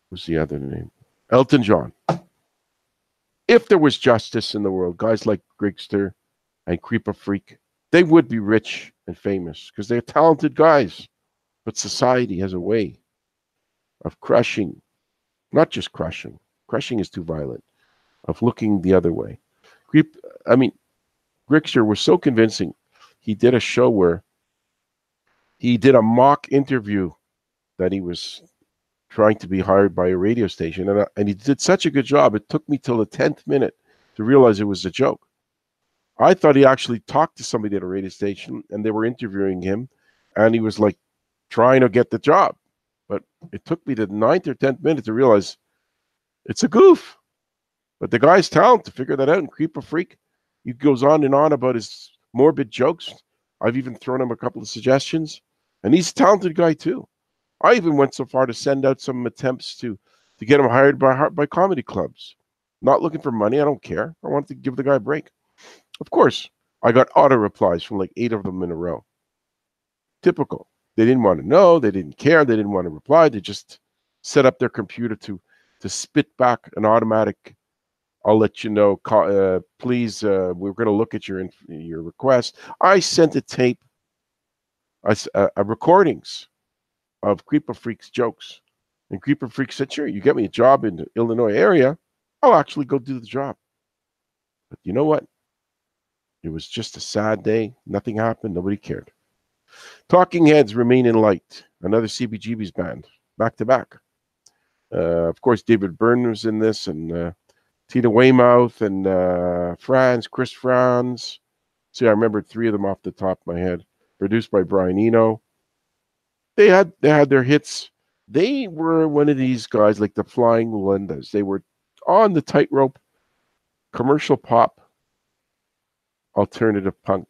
what's the other name? Elton John. If there was justice in the world, guys like Grigster and Creeper Freak, they would be rich and famous because they're talented guys. But society has a way of crushing, not just crushing is too violent, of looking the other way. Grigster was so convincing. He did a show where he did a mock interview that he was trying to be hired by a radio station, and he did such a good job. It took me till the 10th minute to realize it was a joke. I thought he actually talked to somebody at a radio station, and they were interviewing him, and he was like trying to get the job. But it took me to the 9th or 10th minute to realize it's a goof. But the guy's talent to figure that out. And Creeper Freak, he goes on and on about his morbid jokes. I've even thrown him a couple of suggestions, and he's a talented guy too. I even went so far to send out some attempts to get him hired by comedy clubs. Not looking for money. I don't care. I want to give the guy a break. Of course, I got auto replies from like 8 of them in a row. Typical. They didn't want to know. They didn't care. They didn't want to reply. They just set up their computer to spit back an automatic, "I'll let you know. Please, we're going to look at your request." I sent a tape, recordings of Creeper Freak's jokes. And Creeper Freak said, "Sure, you get me a job in the Illinois area, I'll actually go do the job." But you know what? It was just a sad day. Nothing happened. Nobody cared. Talking Heads, Remain in Light, another CBGB's band, back to back. Of course, David Byrne was in this, and Tina Weymouth, and Chris Franz. See, I remembered 3 of them off the top of my head. Produced by Brian Eno. They had their hits. They were one of these guys like the Flying Melindas. They were on the tightrope, commercial pop, alternative punk.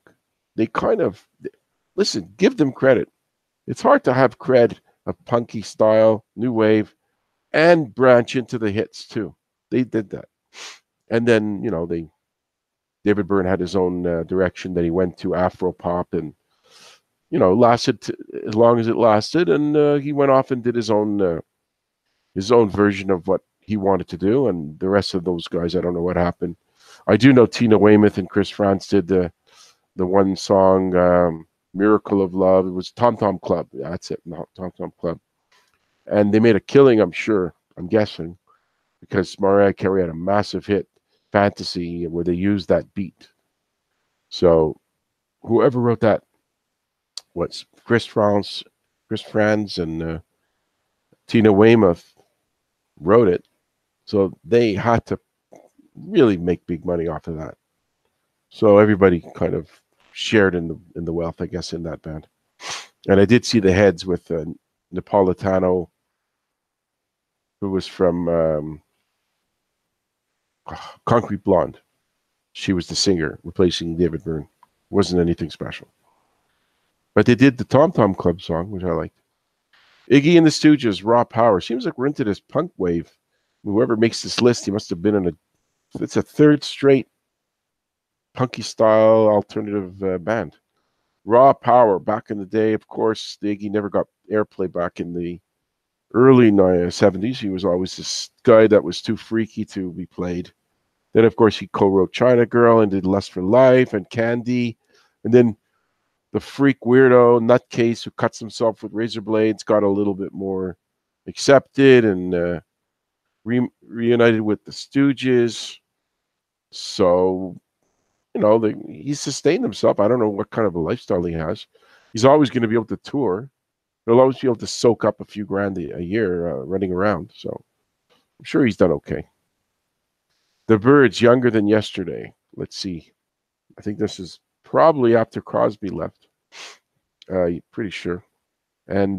They kind of listen. Give them credit. It's hard to have cred of punky style, new wave, and branch into the hits too. They did that, and then they David Byrne had his own direction that he went to Afro pop, and lasted as long as it lasted, and he went off and did his own version of what he wanted to do, and the rest of those guys, I don't know what happened. I do know Tina Weymouth and Chris Frantz did the one song, "Miracle of Love." It was Tom Tom Club. Yeah, that's it, Tom Tom Club, and they made a killing. I'm sure. I'm guessing because Mariah Carey had a massive hit, "Fantasy," where they used that beat. So whoever wrote that, what's Chris Frantz and Tina Weymouth wrote it, so they had to really make big money off of that. So everybody kind of shared in the wealth, I guess, in that band. And I did see the heads with Napolitano, who was from Concrete Blonde. She was the singer replacing David Byrne. Wasn't anything special. But they did the Tom Tom Club song, which I liked. Iggy and the Stooges, Raw Power. Seems like we're into this punk wave. Whoever makes this list, he must have been in it's a third straight punky style alternative band. Raw Power, back in the day, of course, Iggy never got airplay back in the early 70s. He was always this guy that was too freaky to be played. Then, of course, he co-wrote China Girl and did Lust for Life and Candy. And then the freak weirdo nutcase who cuts himself with razor blades got a little bit more accepted and reunited with the Stooges. So, he sustained himself. I don't know what kind of a lifestyle he has. He's always going to be able to tour. He'll always be able to soak up a few grand a year running around. So I'm sure he's done okay. The Byrds, Younger Than Yesterday. Let's see. I think this is probably after Crosby left. Pretty sure. And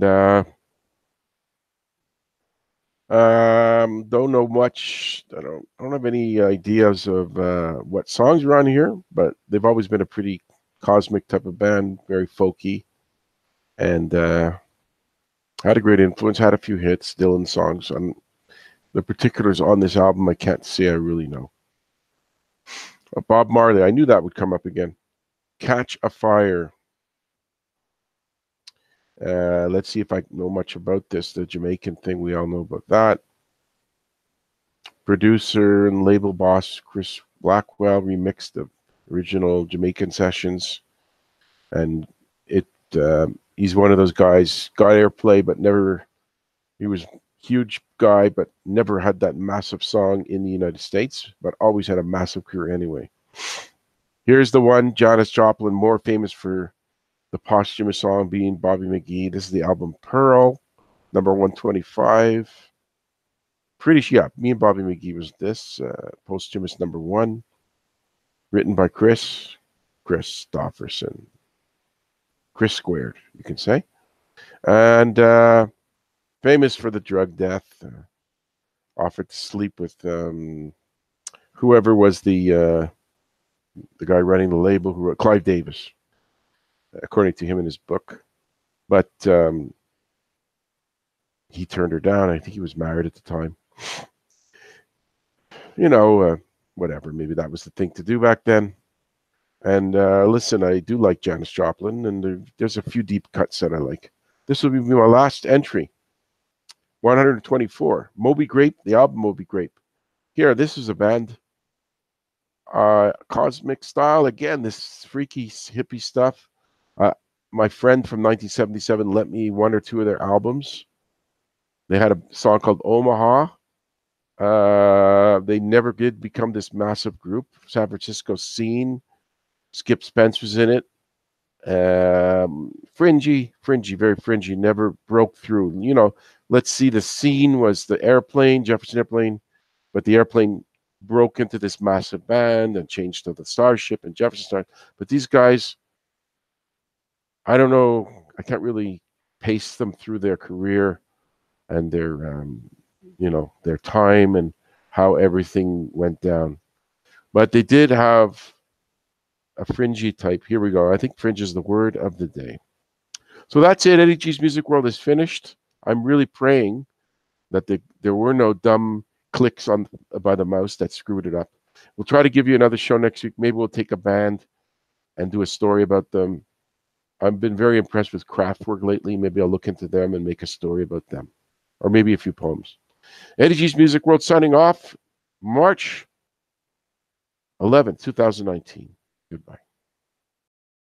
don't know much. I don't have any ideas of what songs are on here, but they've always been a pretty cosmic type of band, very folky, and had a great influence. Had a few hits, Dylan songs. The particulars on this album, I can't say I really know. Bob Marley, I knew that would come up again. Catch a Fire. Let's see if I know much about this. The Jamaican thing, we all know about that. Producer and label boss Chris Blackwell remixed the original Jamaican sessions, and he's one of those guys, got airplay, but never. He was huge guy, but never had that massive song in the United States, but always had a massive career anyway. Here's the one, Janis Joplin, more famous for the posthumous song being Bobby McGee. This is the album Pearl, number 125. Me and Bobby McGee was this, posthumous number 1, written by Chris Christopherson. Chris squared, you can say. And famous for the drug death, offered to sleep with whoever was the guy running the label, who wrote Clive Davis, according to him in his book. But he turned her down. I think he was married at the time. Whatever. Maybe that was the thing to do back then. And listen, I do like Janis Joplin, and there's a few deep cuts that I like. This will be my last entry. 124. Moby Grape, the album Moby Grape. Here, this is a band. Cosmic style. Again, this freaky hippie stuff. My friend from 1977 lent me one or two of their albums. They had a song called Omaha. They never did become this massive group. San Francisco scene. Skip Spence was in it. Fringy, very fringy. Never broke through. Let's see. The scene was the Airplane, Jefferson Airplane, but the Airplane broke into this massive band and changed to the Starship and Jefferson Star. But these guys, I don't know. I can't really pace them through their career and their time and how everything went down. But they did have a fringy type. Here we go. I think fringe is the word of the day. So that's it. Eddie G's Music World is finished. I'm really praying that there were no dumb clicks by the mouse that screwed it up. We'll try to give you another show next week. Maybe we'll take a band and do a story about them. I've been very impressed with Kraftwerk lately. Maybe I'll look into them and make a story about them, or maybe a few poems. Eddie G's Music World signing off, March 11th, 2019. Goodbye.